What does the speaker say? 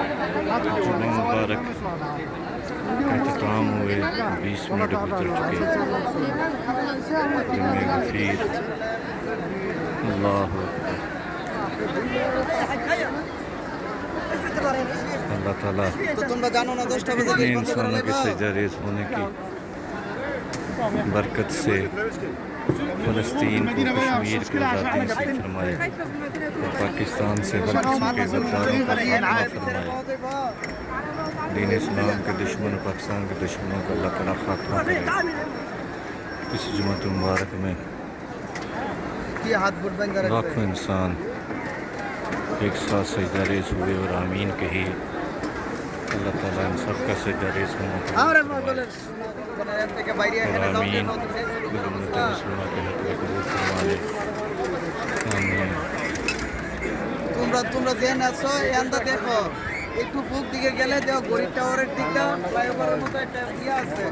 जुमा मुबारक एहतमाम हुए 20 मिनट गुजर चुके। जुम्मे गफीर अल्लाह अल्लाह ताला इतने इंसानों के सजदा रेज़ होने की बरकत से फ़लस्तीन को, कश्मीर को आज़ादी नसीब फरमाए और पाकिस्तान से हर किस्म के गद्दारों का खात्मा फरमाए। दीन इस्लाम के दुश्मन, पाकिस्तान के दुश्मनों का अल्लाह ताला खात्मा करे। इस जुम्मत मुबारक में लाखों इंसान एक साथ सजदा रेज़ हुए और आमीन कही। अल्लाह ताला इन सब का सजदा रेज़ होना और आमीन उम्मत मुस्लिमा के हक़ में कबूल फरमा ले। आमीन। তোমরা যেন আছো এন্ডা দেখো একটু পূব দিকে গেলে দেখো গরিব টাওয়ারের দিকটা ফ্লাইওভারের মতো একটা ইয়ে আছে।